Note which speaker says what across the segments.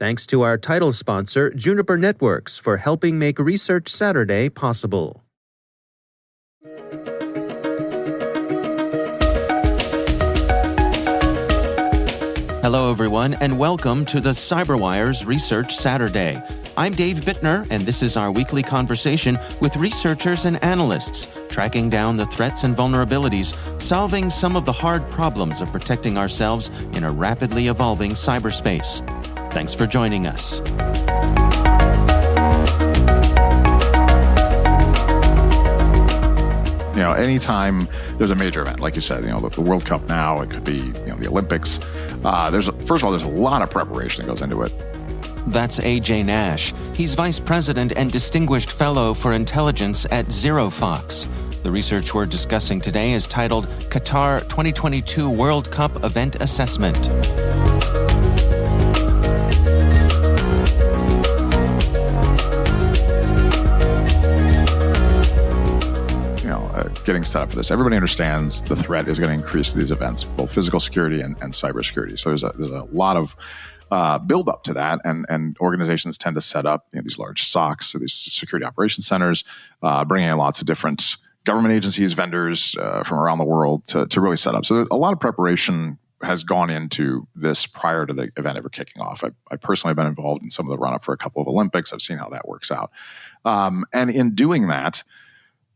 Speaker 1: Thanks to our title sponsor, Juniper Networks, for helping make Research Saturday possible. Hello, everyone, and welcome to the CyberWire's Research Saturday. I'm Dave Bittner, and this is our weekly conversation with researchers and analysts, tracking down the threats and vulnerabilities, solving some of the hard problems of protecting ourselves in a rapidly evolving cyberspace. Thanks for joining us.
Speaker 2: Anytime there's a major event, like you said, the World Cup now, it could be, the Olympics. First of all, there's a lot of preparation that goes into it.
Speaker 1: That's AJ Nash. He's Vice President and Distinguished Fellow for Intelligence at ZeroFox. The research we're discussing today is titled Qatar 2022 World Cup Event Assessment.
Speaker 2: Getting set up for this. Everybody understands the threat is going to increase to these events, both physical security and cybersecurity. So there's a lot of build up to that, and organizations tend to set up these large SOCs, so these security operations centers, bringing in lots of different government agencies, vendors from around the world to really set up. So a lot of preparation has gone into this prior to the event ever kicking off. I personally have been involved in some of the run up for a couple of Olympics. I've seen how that works out, and in doing that,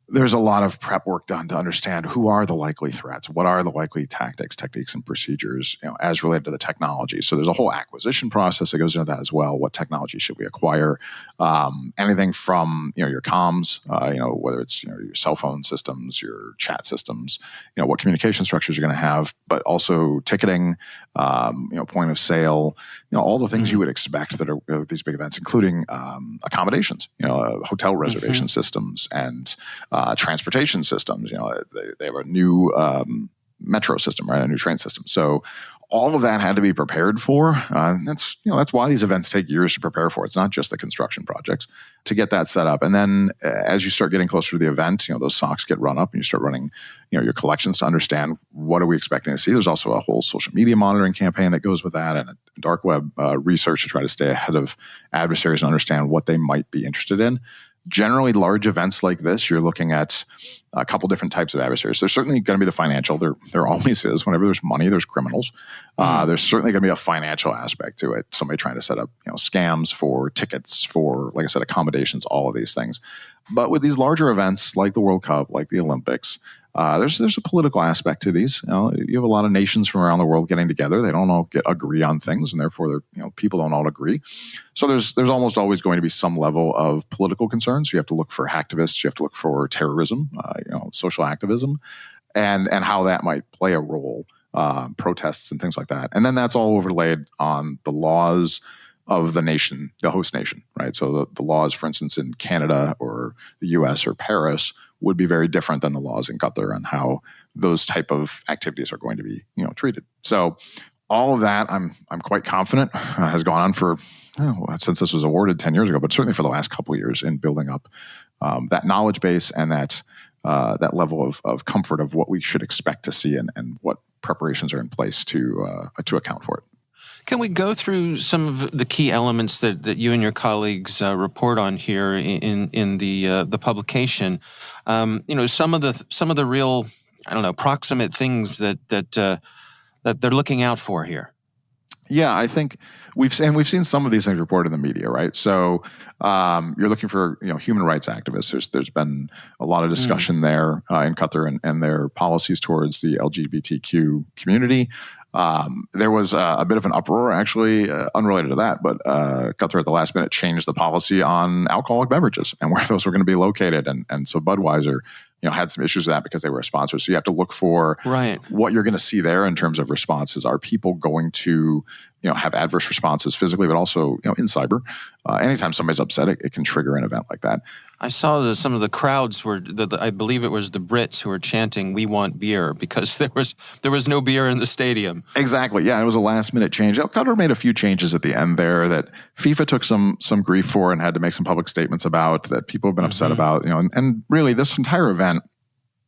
Speaker 2: there's a lot of prep work done to understand who are the likely threats, what are the likely tactics, techniques, and procedures, as related to the technology. So there's a whole acquisition process that goes into that as well. What technology should we acquire? Anything from your comms, whether it's your cell phone systems, your chat systems, what communication structures you're going to have, but also ticketing, point of sale, all the things you would expect that are these big events, including accommodations, hotel reservation systems and transportation systems. They have a new metro system, right? A new train system. So all of that had to be prepared for. That's why these events take years to prepare for. It's not just the construction projects to get that set up. And then as you start getting closer to the event, those SOCs get run up and you start running, your collections to understand what are we expecting to see. There's also a whole social media monitoring campaign that goes with that, and a dark web research to try to stay ahead of adversaries and understand what they might be interested in. Generally, large events like this, you're looking at a couple different types of adversaries. There's certainly going to be the financial. There always is. Whenever there's money, there's criminals. There's certainly going to be a financial aspect to it. Somebody trying to set up scams for tickets, for, like I said, accommodations, all of these things. But with these larger events like the World Cup, like the Olympics, there's a political aspect to these. You have a lot of nations from around the world getting together. They don't all agree on things, and therefore, people don't all agree. So there's almost always going to be some level of political concerns. You have to look for hacktivists. You have to look for terrorism, social activism, and how that might play a role, protests and things like that. And then that's all overlaid on the laws of the nation, the host nation, right? So the laws, for instance, in Canada or the US or Paris would be very different than the laws in Qatar and how those type of activities are going to be, treated. So all of that, I'm quite confident has gone on for, since this was awarded 10 years ago, but certainly for the last couple of years in building up that knowledge base and that level of comfort of what we should expect to see and what preparations are in place to account for it.
Speaker 1: Can we go through some of the key elements that you and your colleagues report on here in the publication? Some of the real, proximate things that they're looking out for here.
Speaker 2: Yeah, I think we've seen some of these things reported in the media, right? So you're looking for human rights activists. There's been a lot of discussion there in Qatar and their policies towards the LGBTQ community. There was a bit of an uproar, actually, unrelated to that, but Qatar at the last minute changed the policy on alcoholic beverages and where those were going to be located. And so Budweiser, had some issues with that because they were a sponsor. So you have to look for what you're going to see there in terms of responses. Are people going to, have adverse responses physically, but also, in cyber? Anytime somebody's upset, it can trigger an event like that.
Speaker 1: I saw some of the crowds were, I believe it was the Brits who were chanting, "We want beer," because there was no beer in the stadium.
Speaker 2: Exactly. Yeah, it was a last minute change. Qatar made a few changes at the end there that FIFA took some grief for and had to make some public statements about, that people have been upset about. And really this entire event,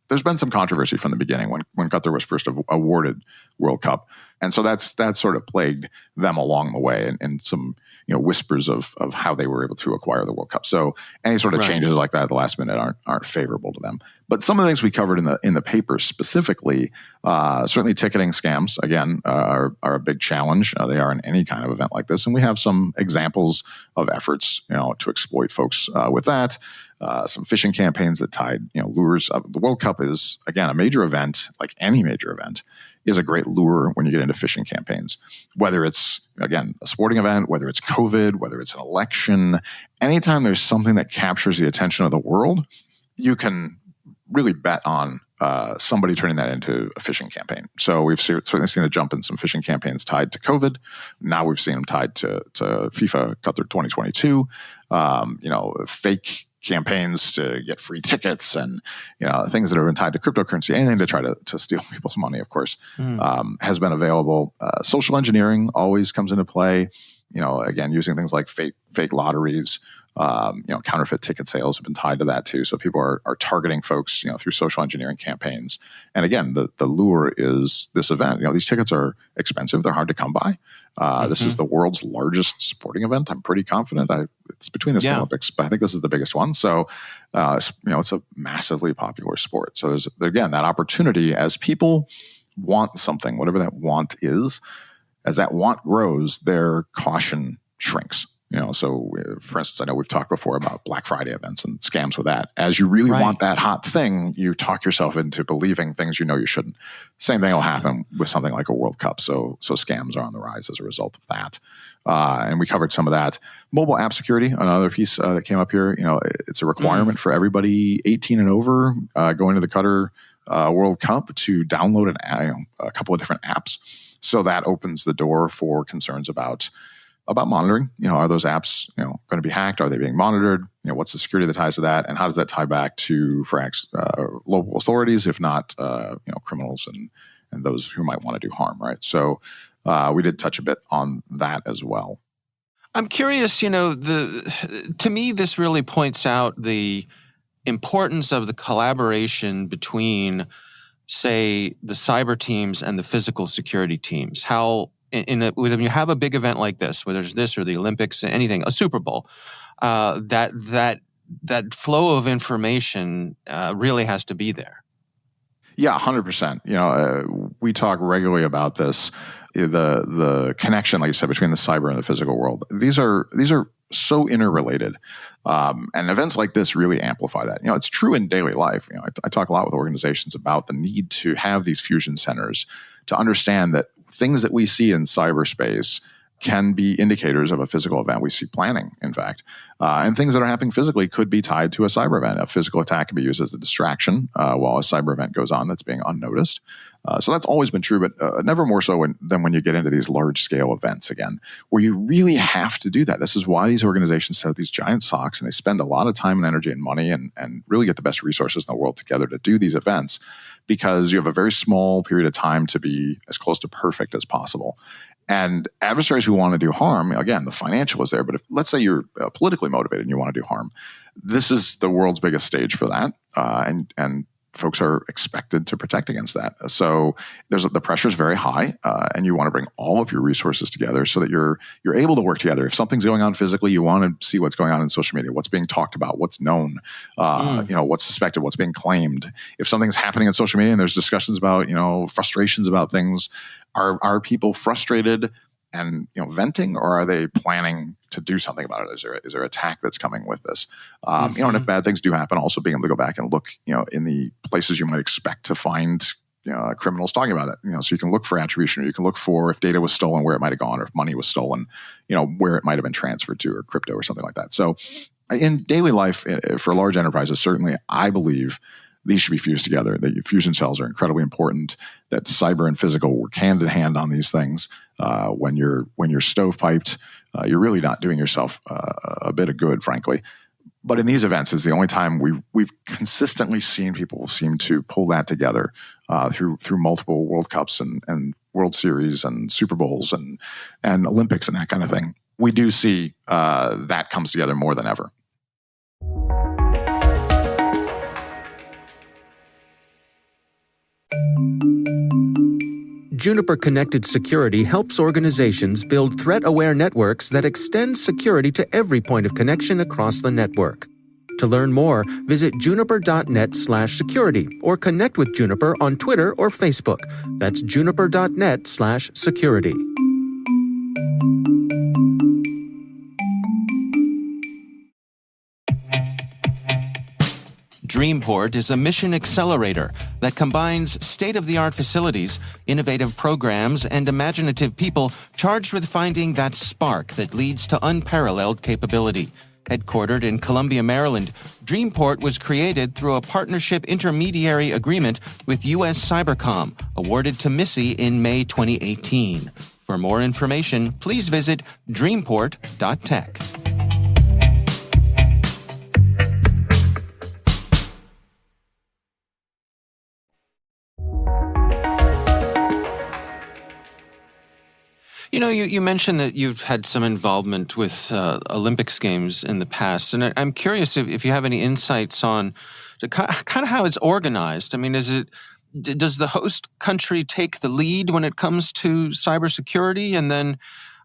Speaker 2: there's been some controversy from the beginning when Qatar was first awarded World Cup. And so that's sort of plagued them along the way. And some, whispers of how they were able to acquire the World Cup. So any sort of changes like that at the last minute aren't favorable to them. But some of the things we covered in the paper specifically, certainly ticketing scams, again, are a big challenge. They are in any kind of event like this. And we have some examples of efforts, to exploit folks with that. Some phishing campaigns that tied, lures. The World Cup is, again, a major event, like any major event, is a great lure when you get into phishing campaigns. Whether it's, again, a sporting event, whether it's COVID, whether it's an election, anytime there's something that captures the attention of the world, you can really bet on somebody turning that into a phishing campaign. So we've certainly seen a jump in some phishing campaigns tied to COVID. Now we've seen them tied to FIFA Qatar 2022. Fake campaigns to get free tickets and things that have been tied to cryptocurrency, anything to try to steal people's money, of course, has been available. Social engineering always comes into play. Again, using things like fake lotteries. Counterfeit ticket sales have been tied to that too. So people are targeting folks, through social engineering campaigns. And again, the lure is this event. These tickets are expensive; they're hard to come by. This is the world's largest sporting event. I'm pretty confident. It's between this and Olympics, but I think this is the biggest one. So, it's a massively popular sport. So there's, again, that opportunity as people want something, whatever that want is. As that want grows, their caution shrinks. So for instance, I know we've talked before about Black Friday events and scams with that. As you really want that hot thing, you talk yourself into believing things you shouldn't. Same thing will happen with something like a World Cup. So scams are on the rise as a result of that. And we covered some of that. Mobile app security, another piece that came up here. It's a requirement for everybody 18 and over going to the Qatar World Cup to download a couple of different apps. So that opens the door for concerns about monitoring. Are those apps, going to be hacked? Are they being monitored? What's the security that ties to that? And how does that tie back to local authorities, if not, criminals and those who might want to do harm, right? So we did touch a bit on that as well.
Speaker 1: I'm curious, to me, this really points out the importance of the collaboration between, say, the cyber teams and the physical security teams. How when you have a big event like this, whether it's this or the Olympics, anything, a Super Bowl, that flow of information really has to be there.
Speaker 2: Yeah, 100%. We talk regularly about this, the connection, like you said, between the cyber and the physical world. These are so interrelated, and events like this really amplify that. It's true in daily life. I talk a lot with organizations about the need to have these fusion centers to understand that things that we see in cyberspace can be indicators of a physical event. We see planning, in fact. And things that are happening physically could be tied to a cyber event. A physical attack can be used as a distraction while a cyber event goes on that's being unnoticed. So that's always been true, but never more so than when you get into these large-scale events again, where you really have to do that. This is why these organizations set up these giant SOCs, and they spend a lot of time and energy and money and really get the best resources in the world together to do these events, because you have a very small period of time to be as close to perfect as possible. And adversaries who want to do harm, again, the financial is there, but if let's say you're politically motivated and you want to do harm, this is the world's biggest stage for that. And folks are expected to protect against that. So the pressure is very high, and you want to bring all of your resources together so that you're able to work together. If something's going on physically, you want to see what's going on in social media, what's being talked about, what's known, what's suspected, what's being claimed. If something's happening in social media and there's discussions about, frustrations about things, are people frustrated and venting, or are they planning to do something about it? Is there attack that's coming with this? And if bad things do happen, also being able to go back and look, in the places you might expect to find criminals talking about it. So you can look for attribution, or you can look for if data was stolen, where it might have gone, or if money was stolen, where it might have been transferred to, or crypto or something like that. So in daily life, for large enterprises, certainly, I believe these should be fused together. The fusion cells are incredibly important. That cyber and physical work hand in hand on these things. When you're stovepiped, you're really not doing yourself a bit of good, frankly. But in these events, is the only time we've consistently seen people seem to pull that together through multiple World Cups and World Series and Super Bowls and Olympics and that kind of thing. We do see that comes together more than ever.
Speaker 1: Juniper Connected Security helps organizations build threat-aware networks that extend security to every point of connection across the network. To learn more, visit juniper.net/security or connect with Juniper on Twitter or Facebook. That's juniper.net/security. Dreamport is a mission accelerator that combines state-of-the-art facilities, innovative programs, and imaginative people charged with finding that spark that leads to unparalleled capability. Headquartered in Columbia, Maryland, Dreamport was created through a partnership intermediary agreement with U.S. Cybercom, awarded to Missy in May 2018. For more information, please visit dreamport.tech. You mentioned that you've had some involvement with Olympics games in the past, and I'm curious if you have any insights on kind of how it's organized. I mean, does the host country take the lead when it comes to cybersecurity, and then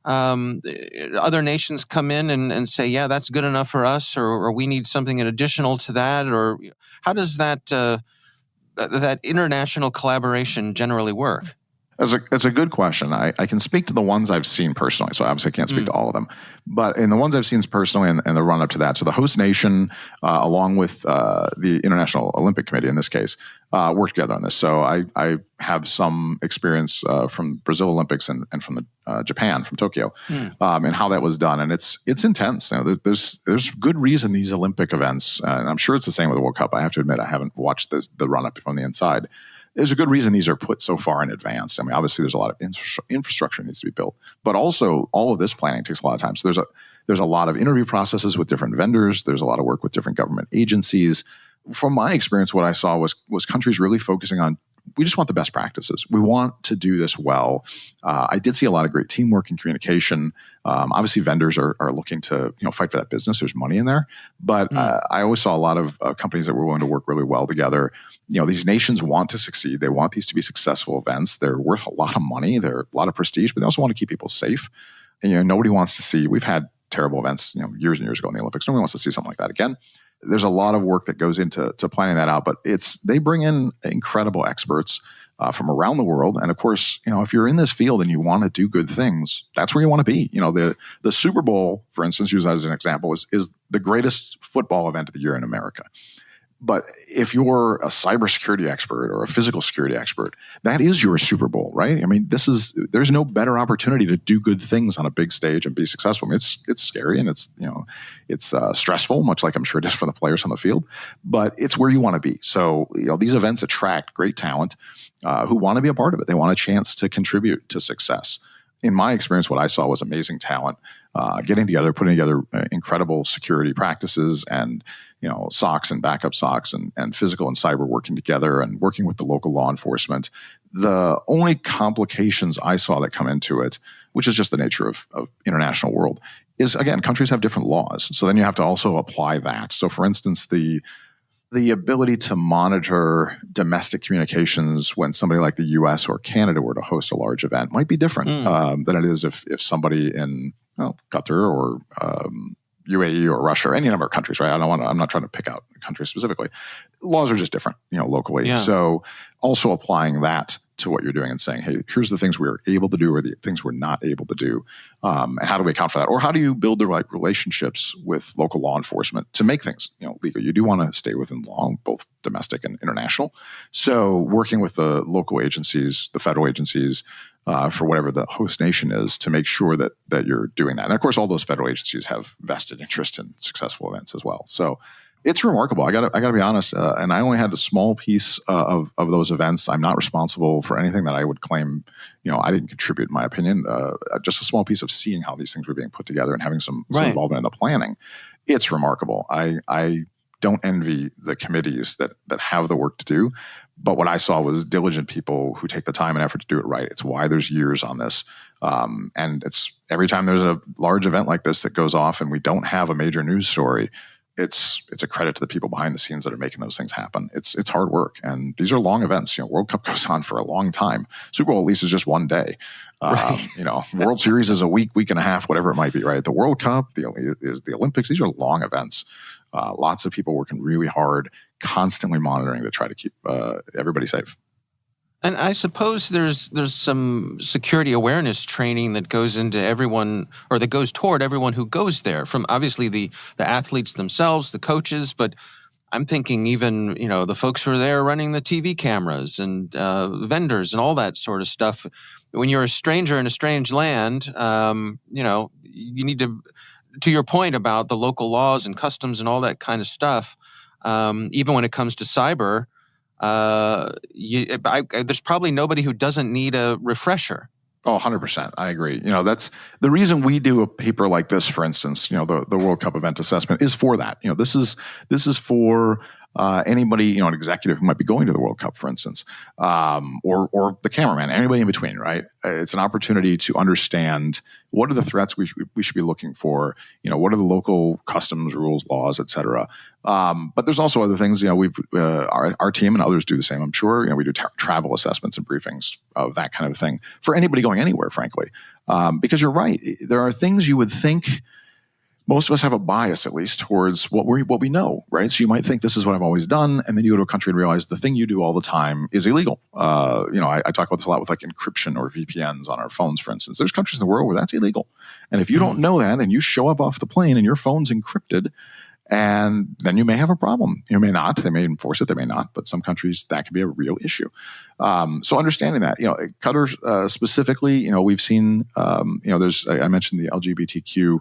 Speaker 1: other nations come in and say, yeah, that's good enough for us, or we need something additional to that, or how does that international collaboration generally work?
Speaker 2: It's a good question. I can speak to the ones I've seen personally, so obviously I can't speak to all of them. But in the ones I've seen personally and the run-up to that, so the host nation, along with the International Olympic Committee in this case, work together on this. So I have some experience from Brazil Olympics and from Japan, from Tokyo, and how that was done. And it's intense. There's good reason these Olympic events, and I'm sure it's the same with the World Cup. I have to admit I haven't watched the run-up from the inside. There's a good reason these are put so far in advance. I mean, obviously, there's a lot of infrastructure needs to be built, but also all of this planning takes a lot of time. So there's a lot of interview processes with different vendors. There's a lot of work with different government agencies. From my experience, what I saw was countries really focusing on, we just want the best practices. We want to do this well. I did see a lot of great teamwork and communication. Obviously, vendors are looking to fight for that business. There's money in there, but I always saw a lot of companies that were willing to work really well together. These nations want to succeed. They want these to be successful events. They're worth a lot of money. They're a lot of prestige, but they also want to keep people safe. And nobody wants to see. We've had terrible events, years and years ago in the Olympics. Nobody wants to see something like that again. There's a lot of work that goes into planning that out, but they bring in incredible experts from around the world. And of course, if you're in this field and you want to do good things, that's where you want to be. The Super Bowl, for instance, use that as an example, is the greatest football event of the year in America. But if you're a cybersecurity expert or a physical security expert, that is your Super Bowl, right? I mean, there's no better opportunity to do good things on a big stage and be successful. I mean, it's scary and it's stressful, much like I'm sure it is for the players on the field, but it's where you want to be. So, these events attract great talent who want to be a part of it. They want a chance to contribute to success. In my experience, what I saw was amazing talent getting together, putting together incredible security practices and SOCs and backup SOCs and physical and cyber working together and working with the local law enforcement. The only complications I saw that come into it, which is just the nature of international world, is, again, countries have different laws. So then you have to also apply that. So, for instance, the ability to monitor domestic communications when somebody like the U.S. or Canada were to host a large event might be different than it is if somebody in Qatar or UAE or Russia or any number of countries, right? I'm not trying to pick out countries specifically. Laws are just different, locally. Yeah. So also applying that to what you're doing and saying, hey, here's the things we're able to do or the things we're not able to do. And how do we account for that? Or how do you build the right relationships with local law enforcement to make things legal? You do want to stay within law, both domestic and international. So working with the local agencies, the federal agencies, for whatever the host nation is, to make sure that you're doing that. And of course, all those federal agencies have vested interest in successful events as well. So it's remarkable. I got to be honest. And I only had a small piece of those events. I'm not responsible for anything that I would claim, I didn't contribute, in my opinion. Just a small piece of seeing how these things were being put together and having some involvement in the planning. It's remarkable. I don't envy the committees that have the work to do. But what I saw was diligent people who take the time and effort to do it right. It's why there's years on this. And it's every time there's a large event like this that goes off and we don't have a major news story, it's a credit to the people behind the scenes that are making those things happen. It's hard work, and these are long events. World Cup goes on for a long time. Super Bowl at least is just one day.
Speaker 1: Right.
Speaker 2: World Series is a week and a half, whatever it might be. Right. The World Cup, is the Olympics. These are long events. Lots of people working really hard, constantly monitoring to try to keep everybody safe.
Speaker 1: And I suppose there's some security awareness training that goes into everyone, or that goes toward everyone who goes there, from obviously the athletes themselves, the coaches, but I'm thinking even, the folks who are there running the TV cameras and vendors and all that sort of stuff. When you're a stranger in a strange land, you need to your point about the local laws and customs and all that kind of stuff, even when it comes to cyber, there's probably nobody who doesn't need a refresher.
Speaker 2: Oh, 100%. I agree. That's the reason we do a paper like this, for instance, the World Cup event assessment is for that. This is for anybody, an executive who might be going to the World Cup, for instance, or the cameraman, anybody in between, right? It's an opportunity to understand what are the threats we should be looking for, what are the local customs rules, laws, et cetera. But there's also other things, our team and others do the same, I'm sure. We do travel assessments and briefings of that kind of thing for anybody going anywhere, frankly. Because you're right. There are things you would think. Most of us have a bias, at least, towards what we know, right? So you might think this is what I've always done, and then you go to a country and realize the thing you do all the time is illegal. I talk about this a lot with like encryption or VPNs on our phones, for instance. There's countries in the world where that's illegal, and if you don't know that, and you show up off the plane and your phone's encrypted, and then you may have a problem. You may not. They may enforce it. They may not. But some countries that can be a real issue. So understanding that, Qatar specifically, we've seen, I mentioned the LGBTQ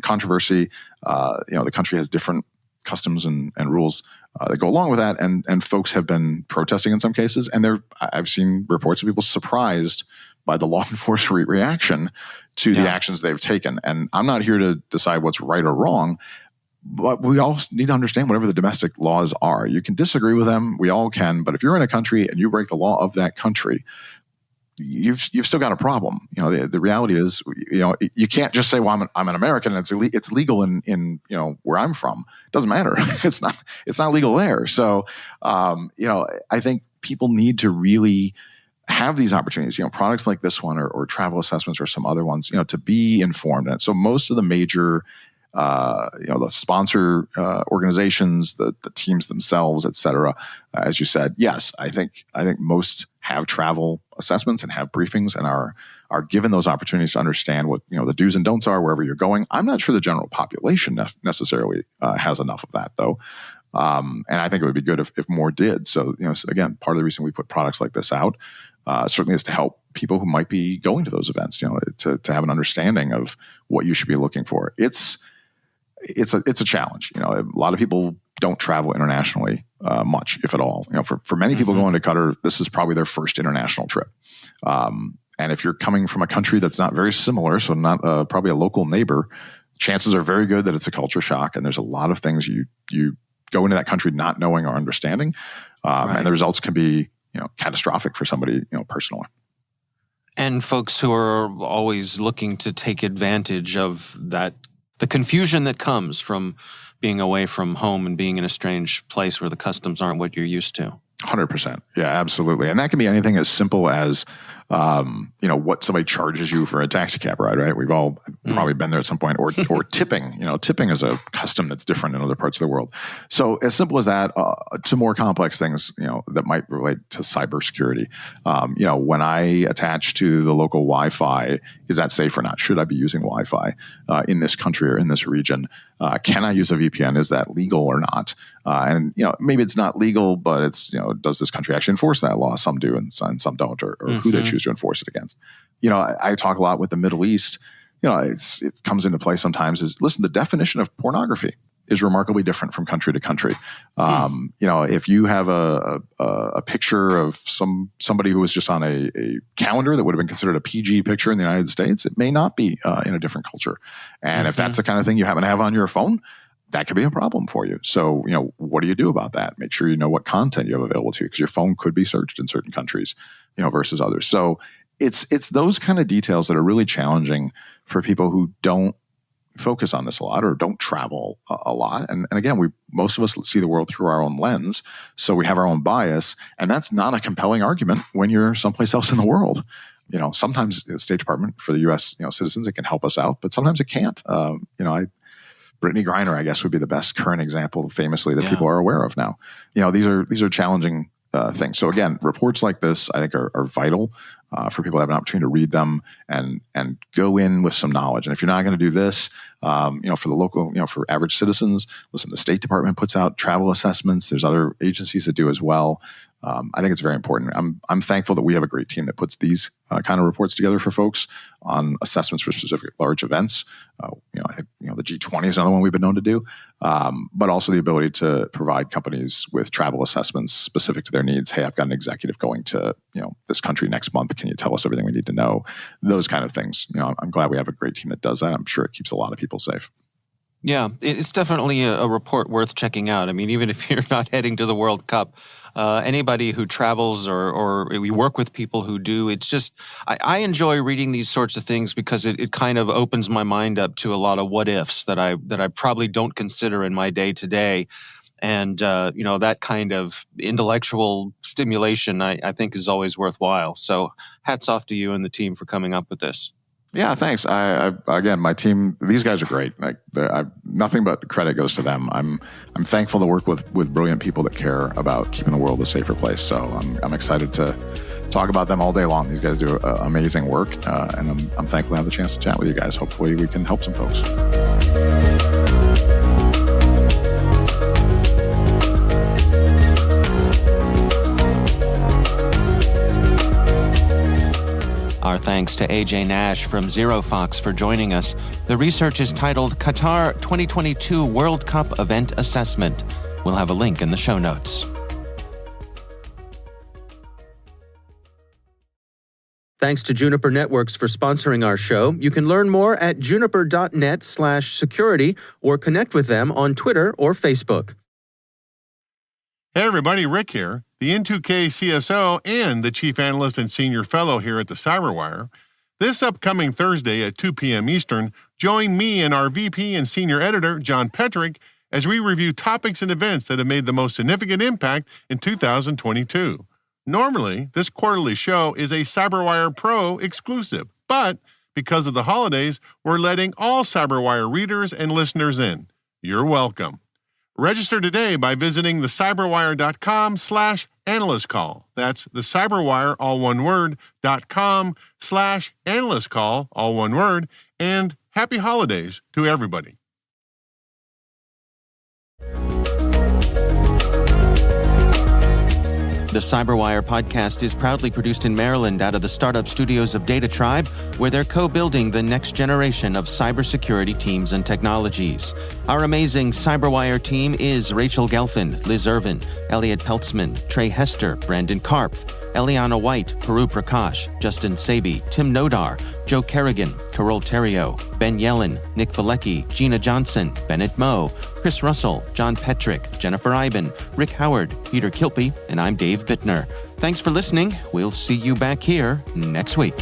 Speaker 2: controversy. The country has different customs and rules that go along with that, and folks have been protesting in some cases. And I've seen reports of people surprised by the law enforcement reaction to the actions they've taken. And I'm not here to decide what's right or wrong. But we all need to understand whatever the domestic laws are. You can disagree with them. We all can. But if you're in a country and you break the law of that country, you've still got a problem. The reality is, you can't just say, well, I'm an American and it's legal in where I'm from. It doesn't matter. It's not legal there. So, I think people need to really have these opportunities, products like this one or travel assessments or some other ones, to be informed. And so most of the major the sponsor organizations, the teams themselves, et cetera. As you said, yes, I think most have travel assessments and have briefings and are given those opportunities to understand what the do's and don'ts are wherever you're going. I'm not sure the general population necessarily has enough of that, though. And I think it would be good if more did. So, again, part of the reason we put products like this out certainly is to help people who might be going to those events, to have an understanding of what you should be looking for. It's a challenge. A lot of people don't travel internationally much, if at all. For many people going to Qatar, this is probably their first international trip. And if you're coming from a country that's not very similar, so not probably a local neighbor, chances are very good that it's a culture shock. And there's a lot of things you go into that country not knowing or understanding, and the results can be catastrophic for somebody personally.
Speaker 1: And folks who are always looking to take advantage of that. The confusion that comes from being away from home and being in a strange place where the customs aren't what you're used to.
Speaker 2: 100%. Yeah, absolutely. And that can be anything as simple as, what somebody charges you for a taxi cab ride, right? We've all probably been there at some point, or tipping. Tipping is a custom that's different in other parts of the world. So as simple as that, to more complex things, that might relate to cybersecurity. When I attach to the local Wi-Fi, is that safe or not? Should I be using Wi-Fi in this country or in this region? Can I use a VPN? Is that legal or not? And maybe it's not legal, but it's does this country actually enforce that law? Some do, and some don't, or who they choose to enforce it against. I talk a lot with the Middle East. It comes into play sometimes. Listen, the definition of pornography is remarkably different from country to country. If you have a picture of somebody who was just on a calendar that would have been considered a PG picture in the United States, it may not be in a different culture. And if that's the kind of thing you happen to have on your phone, that could be a problem for you. So, what do you do about that? Make sure you know what content you have available to you, because your phone could be searched in certain countries, versus others. So it's those kind of details that are really challenging for people who don't focus on this a lot or don't travel a lot. And again, most of us see the world through our own lens. So we have our own bias. And that's not a compelling argument when you're someplace else in the world. Sometimes the State Department for the U.S. Citizens, it can help us out, but sometimes it can't. Brittany Griner, I guess, would be the best current example, famously, that people are aware of now. These are challenging things. So again, reports like this, I think, are vital for people to have an opportunity to read them and go in with some knowledge. And if you're not going to do this, for the local, for average citizens, listen, the State Department puts out travel assessments. There's other agencies that do as well. I think it's very important. I'm thankful that we have a great team that puts these kind of reports together for folks on assessments for specific large events. I think the G20 is another one we've been known to do, but also the ability to provide companies with travel assessments specific to their needs. Hey, I've got an executive going to this country next month. Can you tell us everything we need to know? Those kind of things. I'm glad we have a great team that does that. I'm sure it keeps a lot of people safe.
Speaker 1: Yeah, it's definitely a report worth checking out. I mean, even if you're not heading to the World Cup, anybody who travels or we work with people who do, it's just, I enjoy reading these sorts of things because it kind of opens my mind up to a lot of what ifs that I probably don't consider in my day to day. And, that kind of intellectual stimulation, I think, is always worthwhile. So hats off to you and the team for coming up with this.
Speaker 2: Yeah, thanks. Again, my team, these guys are great. Nothing but credit goes to them. I'm thankful to work with brilliant people that care about keeping the world a safer place. So I'm excited to talk about them all day long. These guys do amazing work, and I'm thankful to have the chance to chat with you guys. Hopefully we can help some folks.
Speaker 1: Our thanks to AJ Nash from ZeroFox for joining us. The research is titled Qatar 2022 World Cup Event Assessment. We'll have a link in the show notes. Thanks to Juniper Networks for sponsoring our show. You can learn more at juniper.net/security or connect with them on Twitter or Facebook.
Speaker 3: Hey everybody, Rick here, the N2K CSO and the Chief Analyst and Senior Fellow here at the Cyberwire. This upcoming Thursday at 2 p.m. Eastern, join me and our VP and Senior Editor, John Petrick, as we review topics and events that have made the most significant impact in 2022. Normally, this quarterly show is a Cyberwire Pro exclusive, but because of the holidays, we're letting all Cyberwire readers and listeners in. You're welcome. Register today by visiting thecyberwire.com/analyst call. That's thecyberwire, all one word, .com/analyst call, all one word, and happy holidays to everybody.
Speaker 1: The Cyberwire podcast is proudly produced in Maryland out of the startup studios of Data Tribe, where they're co-building the next generation of cybersecurity teams and technologies. Our amazing Cyberwire team is Rachel Gelfand, Liz Irvin, Elliot Peltzman, Trey Hester, Brandon Karpf, Eliana White, Paru Prakash, Justin Sabi, Tim Nodar, Joe Kerrigan, Carol Terrio, Ben Yellen, Nick Valecki, Gina Johnson, Bennett Moe, Chris Russell, John Petrick, Jennifer Iben, Rick Howard, Peter Kilpie, and I'm Dave Bittner. Thanks for listening. We'll see you back here next week.